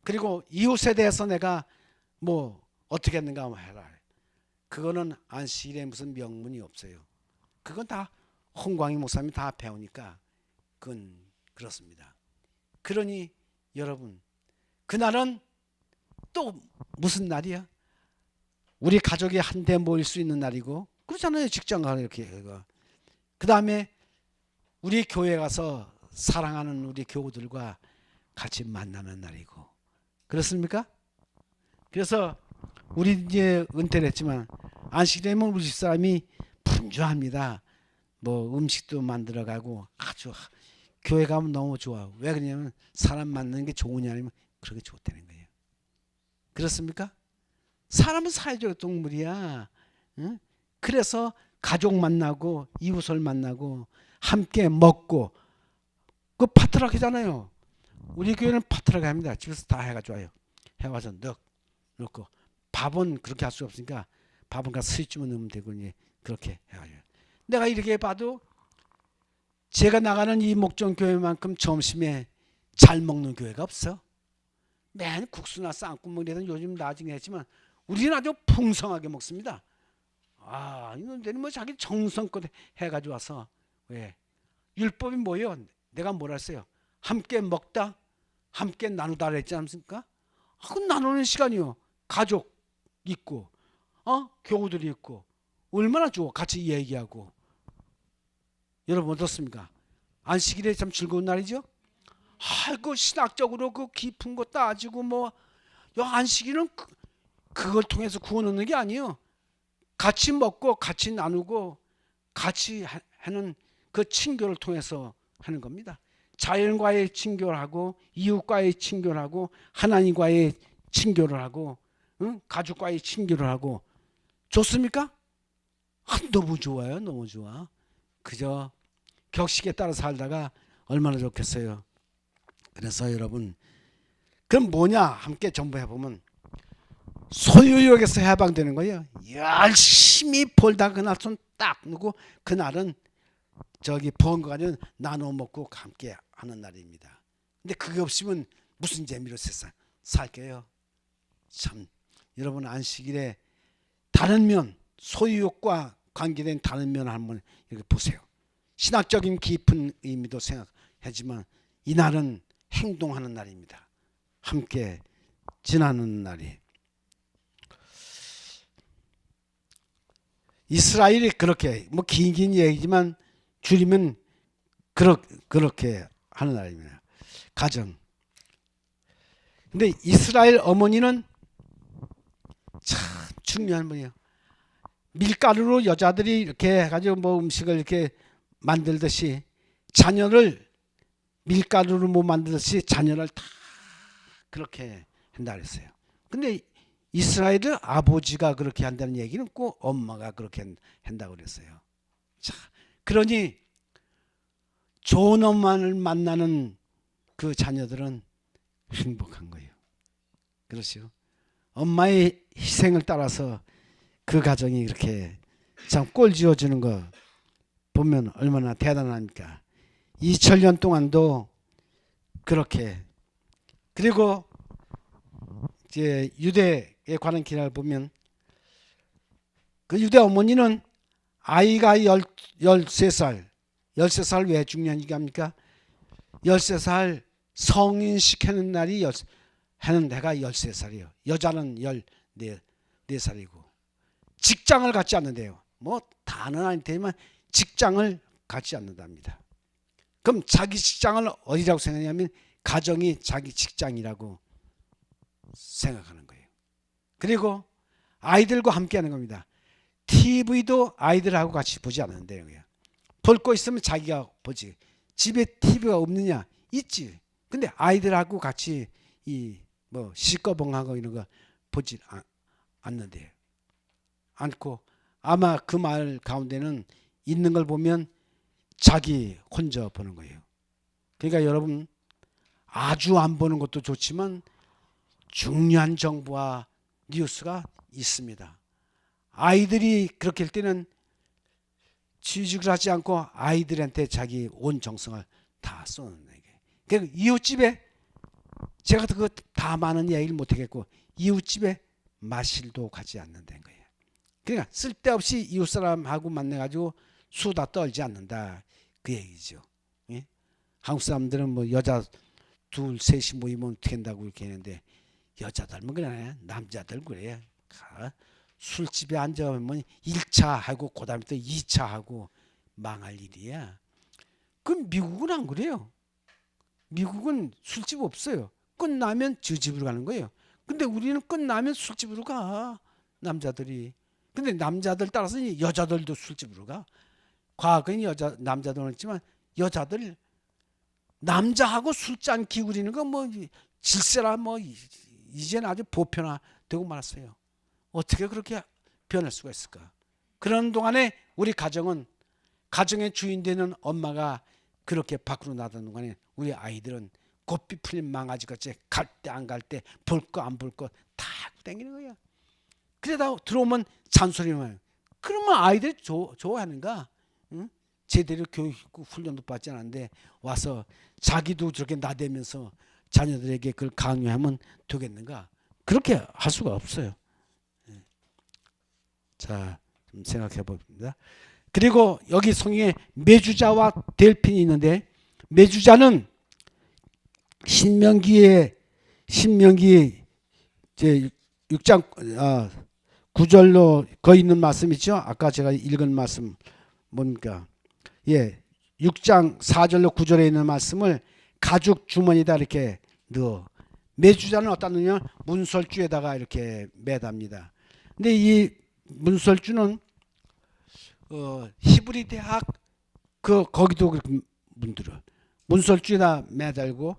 그리고 이웃에 대해서 내가 뭐 어떻게 했는가 한번 해라. 그거는 안식일에 무슨 명문이 없어요. 그건 다 홍광희 목사님이 다 배우니까 그건 그렇습니다. 그러니 여러분 그날은 또 무슨 날이야? 우리 가족이 한데 모일 수 있는 날이고 그렇잖아요. 직장 가서 이렇게. 그 다음에 우리 교회 가서 사랑하는 우리 교우들과 같이 만나는 날이고 그렇습니까? 그래서 우리 이제 은퇴를 했지만 안식되면 우리 집사람이 분주합니다. 뭐 음식도 만들어가고 아주 교회 가면 너무 좋아. 왜 그러냐면 사람 만나는 게 좋으냐 아니면 그렇게 좋다는 거예요. 그렇습니까? 사람은 사회적 동물이야. 응? 그래서 가족 만나고 이웃을 만나고 함께 먹고 그 파트락이잖아요. 우리 교회는 파트락 합니다. 집에서 다 해가지고 와요. 해와서 넣고 밥은 그렇게 할 수 없으니까 밥은 가서 스위치만 넣으면 되고 이제 그렇게 해가지고 내가 이렇게 봐도 제가 나가는 이 목전교회만큼 점심에 잘 먹는 교회가 없어. 맨 국수나 쌍국물이든 요즘 나중에 했지만 우리는 아주 풍성하게 먹습니다. 이놈들은 뭐 자기 정성껏 해가지고 와서 왜 율법이 뭐예요? 내가 뭐라 했어요? 함께 먹다, 함께 나누다 그랬지 않습니까? 그 나누는 시간이요. 가족 있고, 교우들이 있고 얼마나 좋아. 같이 얘기하고. 여러분 어떻습니까? 안식일에 참 즐거운 날이죠. 그 신학적으로 그 깊은 거 따지고 뭐 안식일은 그걸 통해서 구원 얻는 게 아니에요. 같이 먹고 같이 나누고 같이 하는 그 친교를 통해서 하는 겁니다. 자연과의 친교를 하고 이웃과의 친교를 하고 하나님과의 친교를 하고 가족과의 친교를 하고 좋습니까? 너무 좋아요. 너무 좋아. 그저 격식에 따라 살다가 얼마나 좋겠어요. 그래서 여러분 그럼 뭐냐 함께 전부 해보면 소유욕에서 해방되는 거예요. 열심히 벌다 그날 손 딱 놓고 그날은 저기 번 거 가지고 나눠 먹고 함께 하는 날입니다. 근데 그게 없으면 무슨 재미로 세상 살게요. 참 여러분 안식일에 다른 면 소유욕과 관계된 다른 면을 한번 이렇게 보세요. 신학적인 깊은 의미도 생각하지만 이날은 행동하는 날입니다. 함께 지나는 날이. 이스라엘이 그렇게 뭐 긴 얘기지만 줄이면 그렇게 하는 날입니다. 가정. 근데 이스라엘 어머니는 참 중요한 분이에요. 밀가루로 여자들이 이렇게 해가지고 뭐 음식을 이렇게 만들듯이 자녀를 밀가루로 못 만들듯이 자녀를 다 그렇게 한다 그랬어요. 근데 이스라엘은 아버지가 그렇게 한다는 얘기는 꼭 엄마가 그렇게 한다고 그랬어요. 자, 그러니 좋은 엄마를 만나는 그 자녀들은 행복한 거예요. 그렇죠. 엄마의 희생을 따라서 그 가정이 이렇게 참 꼴 지어주는 거 보면 얼마나 대단합니까. 2000년 동안도 그렇게. 그리고 이제 유대에 관한 기사를 보면 그 유대 어머니는 아이가 13살 왜 중요한 얘기합니까? 13살 성인 시키는 날이 하는 해가 13살이에요. 여자는 14살이고 직장을 갖지 않는데요. 뭐 다는 아니지만 직장을 갖지 않는답니다. 그럼 자기 직장을 어디라고 생각하냐면 가정이 자기 직장이라고 생각하는 거예요. 그리고 아이들과 함께 하는 겁니다. TV도 아이들하고 같이 보지 않는데요. 볼 거 있으면 자기가 보지. 집에 TV가 없느냐? 있지. 근데 아이들하고 같이 이 뭐 시꺼벙하고 이런 거 보지 않는데요. 않고 아마 그 말 가운데는 있는 걸 보면 자기 혼자 보는 거예요. 그러니까 여러분 아주 안 보는 것도 좋지만 중요한 정보와 뉴스가 있습니다. 아이들이 그렇게 할 때는 취직을 하지 않고 아이들한테 자기 온 정성을 다 쏘는 거예요. 그러니까 이웃집에 제가 그거 다 많은 이야기를 못하겠고 이웃집에 마실도 가지 않는다는 거예요. 그러니까 쓸데없이 이웃사람하고 만나가지고 수다 떨지 않는다 그 얘기죠. 예? 한국 사람들은 뭐 여자 둘 셋이 모이면 어떻게 한다고 이렇게 했는데 여자들은 그래 남자들 그래. 술집에 앉아보면 1차 하고 그 다음에 또 2차 하고 망할 일이야. 그럼 미국은 안 그래요. 미국은 술집 없어요. 끝나면 저 집으로 가는 거예요. 근데 우리는 끝나면 술집으로 가. 남자들이. 근데 남자들 따라서 여자들도 술집으로 가. 과거에는 남자들은 했지만 여자들 남자하고 술잔 기울이는 거 뭐 질세라 뭐 이제는 아주 보편화되고 말았어요. 어떻게 그렇게 변할 수가 있을까? 그런 동안에 우리 가정은 가정의 주인 되는 엄마가 그렇게 밖으로 나가는 동안에 우리 아이들은 고삐 풀린 망아지같이 갈 때 안 갈 때 볼 거 안 볼 거 다 하고 다니는 거야. 그러다 들어오면 잔소리만 해요. 그러면 아이들이 좋아하는가? 응? 제대로 교육 훈련도 받지 않았는데 와서 자기도 저렇게 나대면서 자녀들에게 그걸 강요하면 되겠는가? 그렇게 할 수가 없어요. 자, 좀 생각해 봅니다. 그리고 여기 성경에 메주자와 델핀이 있는데 메주자는 신명기 제 6장 9절로 거기 있는 말씀 있죠? 아까 제가 읽은 말씀 뭡니까? 예, 6장 4절로 9절에 있는 말씀을 가죽 주머니에다 이렇게 넣어. 메주자는 어디다 넣냐? 문설주에다가 이렇게 매답니다. 근데 이 문설주는 히브리 대학 거기도 그렇게 문들어. 문설주에다 매달고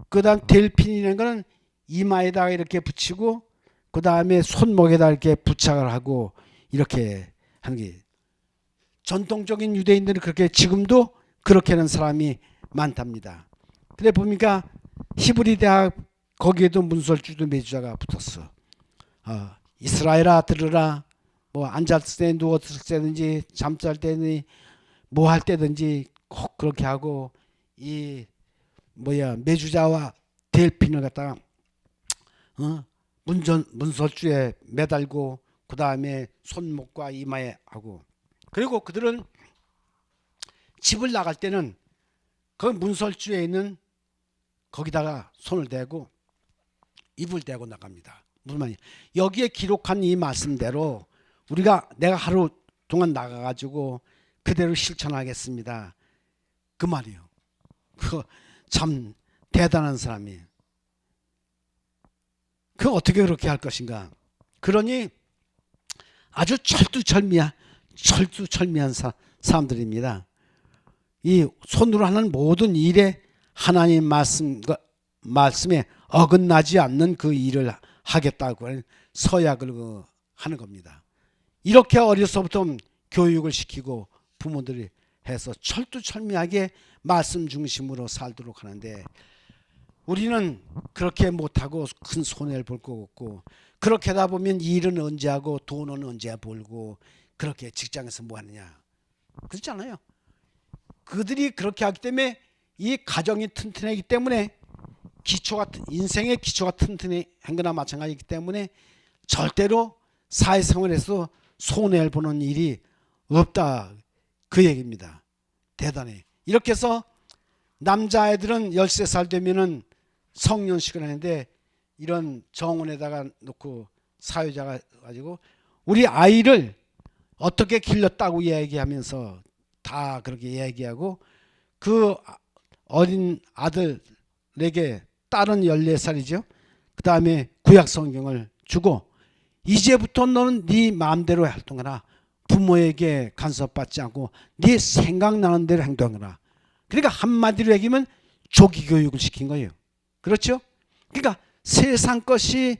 그다음 델핀이라는 거는 이마에다가 이렇게 붙이고 그 다음에 손목에다 이렇게 부착을 하고 이렇게 하는 게 전통적인 유대인들은 그렇게 지금도 그렇게 하는 사람이 많답니다. 근데 보니까 히브리 대학 거기에도 문설주도 메주자가 붙었어. 이스라엘아 들으라. 뭐 앉았을 때 누웠을 때든지 잠잘 때든지 뭐 할 때든지 꼭 그렇게 하고 이 매주자와 델핀을 갖다가 문설주에 매달고 그 다음에 손목과 이마에 하고, 그리고 그들은 집을 나갈 때는 그 문설주에 있는 거기다가 손을 대고 입을 대고 나갑니다. 무슨 말이냐? 여기에 기록한 이 말씀대로 내가 하루 동안 나가가지고 그대로 실천하겠습니다. 그 말이에요. 그거 참 대단한 사람이에요. 그 어떻게 그렇게 할 것인가? 그러니 아주 철두철미한 사람들입니다. 이 손으로 하는 모든 일에 하나님 말씀에 어긋나지 않는 그 일을 하겠다고 하는 서약을 하는 겁니다. 이렇게 어려서부터 교육을 시키고 부모들이 해서 철두철미하게 말씀 중심으로 살도록 하는데, 우리는 그렇게 못하고 큰 손해를 볼 것 없고, 그렇게 하다 보면 일은 언제 하고 돈은 언제 벌고 그렇게 직장에서 뭐 하느냐, 그렇잖아요. 그들이 그렇게 하기 때문에 이 가정이 튼튼하기 때문에 인생의 기초가 튼튼한 거나 마찬가지이기 때문에 절대로 사회생활에서 손해를 보는 일이 없다, 그 얘기입니다. 대단해. 이렇게 해서 남자애들은 13살 되면은 성년식을 하는데, 이런 정원에다가 놓고 사회자가 가지고 우리 아이를 어떻게 길렀다고 이야기하면서 다 그렇게 이야기하고, 그 어린 아들에게 딸은 14살이죠. 그 다음에 구약 성경을 주고, 이제부터 너는 네 마음대로 활동하라. 부모에게 간섭받지 않고 네 생각나는 대로 행동하라. 그러니까 한마디로 얘기하면 조기 교육을 시킨 거예요. 그렇죠? 그러니까 세상 것이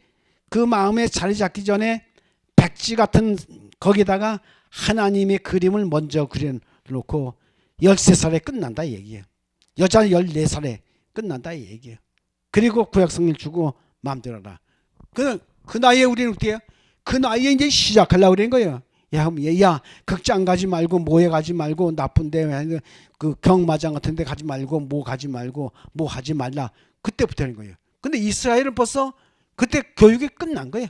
그 마음에 자리 잡기 전에 백지 같은 거기다가 하나님의 그림을 먼저 그려놓고 13살에 끝난다 이 얘기예요. 여자는 14살에 끝난다 이 얘기예요. 그리고 구약성경 주고 마음대로 하라. 그 나이에 우리는 어떻게 해요? 그 나이에 이제 시작하려고 그런 거예요. 야, 극장 가지 말고 뭐에 가지 말고 나쁜데 그 경마장 같은 데 가지 말고 뭐 가지 말고 뭐 하지 말라. 그때부터 하는 거예요. 근데 이스라엘은 벌써 그때 교육이 끝난 거예요.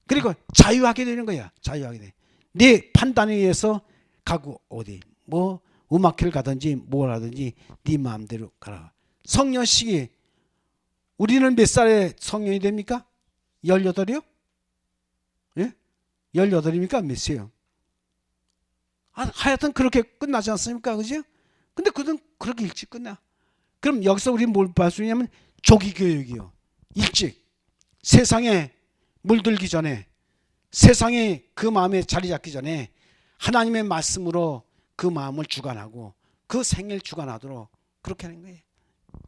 그리고 자유하게 되는 거야. 자유하게 돼. 네 판단에 의해서 가고 어디 뭐 음악회를 가든지 뭘 하든지 네 마음대로 가라. 성년식이 우리는 몇 살에 성년이 됩니까? 18이요? 예? 18입니까? 몇 세요? 하여튼 그렇게 끝나지 않습니까? 그죠? 근데 그들은 그렇게 일찍 끝나. 그럼 여기서 우리 뭘 볼 수 있냐면 조기 교육이요. 일찍 세상에 물들기 전에, 세상에 그 마음에 자리 잡기 전에 하나님의 말씀으로 그 마음을 주관하고 그 생애를 주관하도록 그렇게 하는 거예요.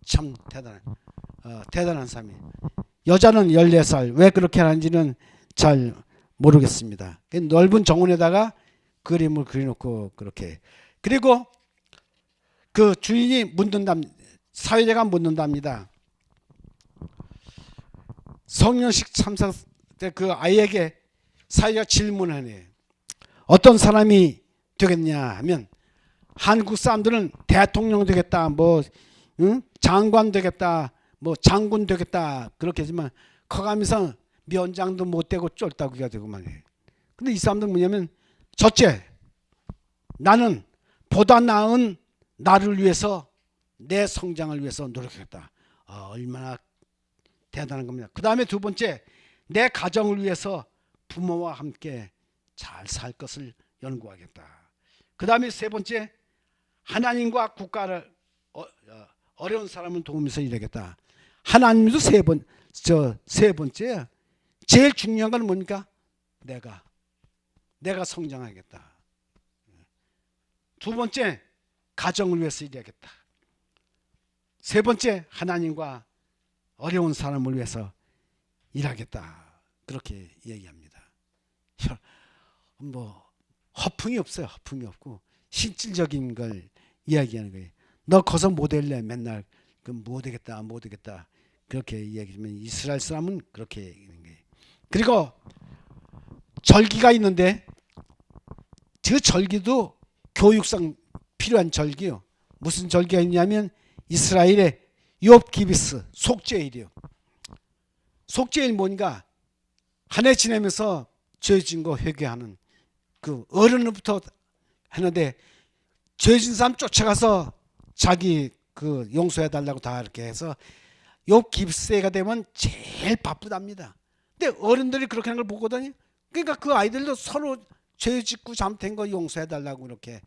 참 대단한 삶이에요. 여자는 14살 왜 그렇게 하는지는 잘 모르겠습니다. 넓은 정원에다가 그림을 그려놓고 그렇게. 그리고 그 주인이 사회자가 묻는답니다. 성년식 참석 때 그 아이에게 사회자가 질문하네. 어떤 사람이 되겠냐 하면, 한국 사람들은 대통령 되겠다, 장관 되겠다, 장군 되겠다 그렇게 하지만 커가면서 면장도 못 되고 쫄따구가 되고 말이에요. 근데 이 사람들은 뭐냐면, 첫째, 나는 보다 나은 나를 위해서, 내 성장을 위해서 노력했다. 얼마나 대단한 겁니다. 그 다음에 두 번째, 내 가정을 위해서 부모와 함께 잘 살 것을 연구하겠다. 그 다음에 세 번째, 하나님과 국가를 어려운 사람을 도우면서 일하겠다. 하나님도 세 번째, 제일 중요한 건 뭡니까? 내가 성장하겠다. 두 번째, 가정을 위해서 일하겠다. 세 번째, 하나님과 어려운 사람을 위해서 일하겠다. 그렇게 얘기합니다. 허풍이 없어요. 허풍이 없고 실질적인 걸 이야기하는 거예요. 너 거기서 못 할래? 맨날 못 되겠다 그렇게 이야기하면, 이스라엘 사람은 그렇게 얘기하는 거예요. 그리고 절기가 있는데 그 절기도 교육상 필요한 절기요. 무슨 절기가 있냐면 이스라엘의 욥 기비스 속죄일이요. 속죄일 뭔가 한 해 지내면서 죄 지은 거 회개하는 그 어른부터 했는데 죄 지은 사람 쫓아가서 자기 그 용서해 달라고 다 이렇게 해서 욥 기비스가 되면 제일 바쁘답니다. 근데 어른들이 그렇게 하는 걸 보거든요. 그러니까 그 아이들도 서로 죄 짓고 잘못된 거 용서해 달라고 이렇게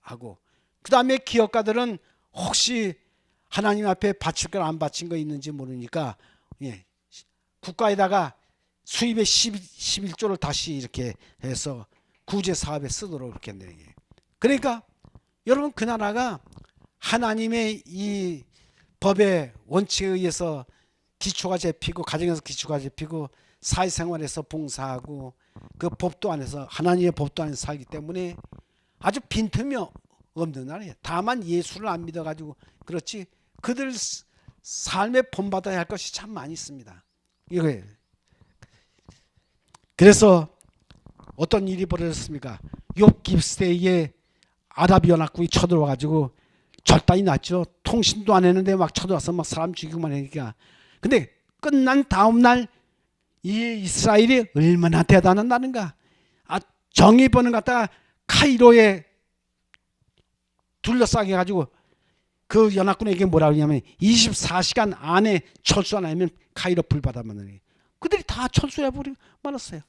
하고, 그 다음에 기업가들은 혹시 하나님 앞에 바칠 걸 안 바친 거 있는지 모르니까 국가에다가 수입의 11조를 다시 이렇게 해서 구제 사업에 쓰도록 이렇게 한다는 얘기예요. 그러니까 여러분, 그 나라가 하나님의 이 법의 원칙에 의해서 기초가 잡히고, 가정에서 기초가 잡히고, 사회생활에서 봉사하고, 그 법도 안에서, 하나님의 법도 안에서 살기 때문에 아주 빈틈이 없는 나라예요. 다만 예수를 안 믿어가지고 그렇지 그들 삶에 본받아야 할 것이 참 많이 있습니다. 이거예요. 그래서 어떤 일이 벌어졌습니까? 욥 기브스에 아랍연합국이 쳐들어와가지고 절단이 났죠. 통신도 안 했는데 막 쳐들어와서 막 사람 죽이고만 하니까. 근데 끝난 다음날 이 이스라엘이 얼마나 대단한 나라인가. 정의번을 갖다가 카이로에 둘러싸게 가지고 그 연합군에게 뭐라고 하냐면 24시간 안에 철수 안 하면 카이로 불바다만. 그들이 다 철수해버리고 말았어요.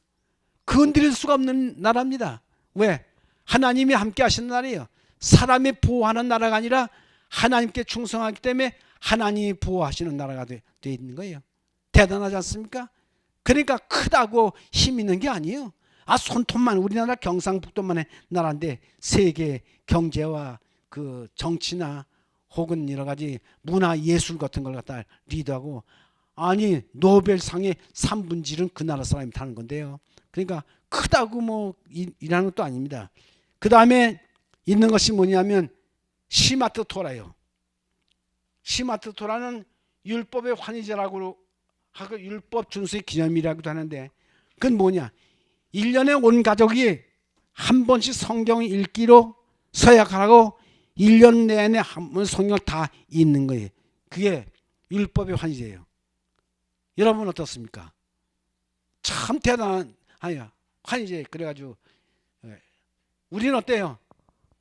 건드릴 수가 없는 나라입니다. 왜? 하나님이 함께 하시는 나라예요. 사람이 보호하는 나라가 아니라 하나님께 충성하기 때문에 하나님이 보호하시는 나라가 돼 있는 거예요. 대단하지 않습니까? 그러니까 크다고 힘 있는 게 아니에요. 손톱만, 우리나라 경상북도만의 나라인데 세계 경제와 그 정치나 혹은 여러 가지 문화 예술 같은 걸 갖다 리드하고, 아니 노벨상의 3분질은 그 나라 사람이 타는 건데요. 그러니까 크다고 뭐 일하는 것도 아닙니다. 그 다음에 있는 것이 뭐냐면 시마트 토라예요. 시마트 토라는 율법의 환희제라고 하고 율법 준수의 기념이라고도 하는데, 그건 뭐냐? 1년에 온 가족이 한 번씩 성경 읽기로 서약하라고 1년 내내 한 번 성경을 다 읽는 거예요. 그게 율법의 환희제예요. 여러분 어떻습니까? 참 대단한 환희제. 그래가지고 우리는 어때요?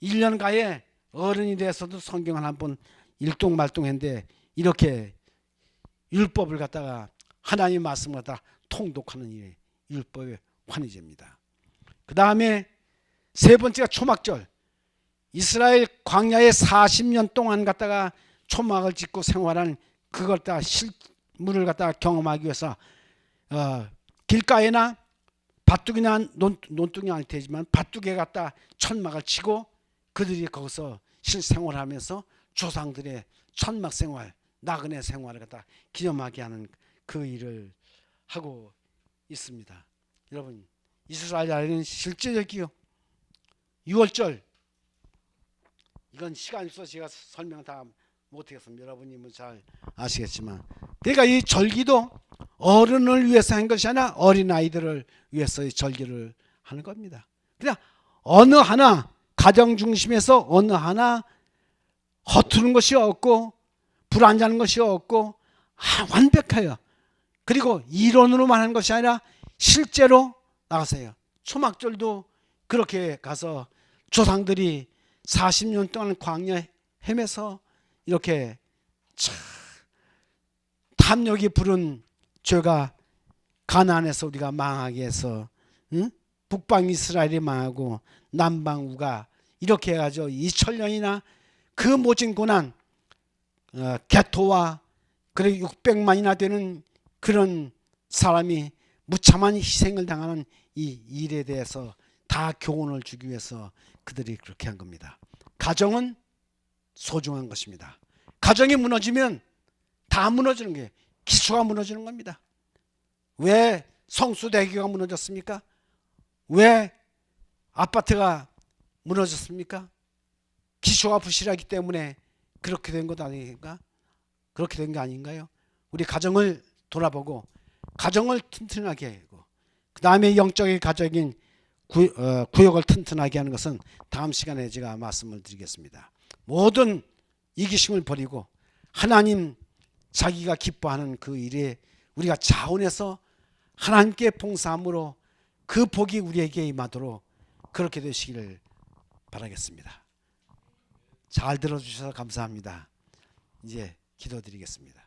1년 가에 어른이 돼서도 성경을 한 번 일동말동했는데 이렇게 율법을 갖다가 하나님의 말씀을 갖다가 통독하는 일이 율법의 환희제입니다. 그 다음에 세 번째가 초막절. 이스라엘 광야에 40년 동안 갖다가 초막을 짓고 생활한 그걸 다 실물을 갖다가 경험하기 위해서 길가에나 밭둑이나 논둑이 아닐 테지만 밭둑에 갖다 천막을 치고 그들이 거기서 실생활하면서 조상들의 천막 생활, 나그네 생활을 갖다 기념하게 하는 그 일을 하고 있습니다. 여러분, 이스라엘에는 실제적이요. 6월절, 이건 시간이 없어서 제가 설명 다 못하겠습니다. 여러분이 뭐 잘 아시겠지만, 그러니까 이 절기도 어른을 위해서 한 것이 아니라 어린아이들을 위해서 이 절기를 하는 겁니다. 그냥 어느 하나 가정 중심에서 어느 하나 허투른 것이 없고 불안정한 것이 없고 완벽해요. 그리고 이론으로만 하는 것이 아니라 실제로 나가서요. 초막절도 그렇게 가서 조상들이 40년 동안 광야 헤매서 이렇게 탐욕이 부른 죄가 가나안에서 우리가 망하게 해서 북방 이스라엘이 망하고 남방 우가 이렇게 해가지고 2000년이나 그 모진 고난 개토와 그리고 600만이나 되는 그런 사람이 무참한 희생을 당하는 이 일에 대해서 다 교훈을 주기 위해서 그들이 그렇게 한 겁니다. 가정은 소중한 것입니다. 가정이 무너지면 다 무너지는 게 기초가 무너지는 겁니다. 왜 성수대교가 무너졌습니까? 왜 아파트가 무너졌습니까? 기초가 부실하기 때문에 그렇게 된 것 아닌가? 그렇게 된 게 아닌가요? 우리 가정을 돌아보고 가정을 튼튼하게 하고 그 다음에 영적인 가적인 구역을 튼튼하게 하는 것은 다음 시간에 제가 말씀을 드리겠습니다. 모든 이기심을 버리고 하나님 자기가 기뻐하는 그 일에 우리가 자원해서 하나님께 봉사함으로 그 복이 우리에게 임하도록 그렇게 되시기를 바라겠습니다. 잘 들어주셔서 감사합니다. 이제 기도드리겠습니다.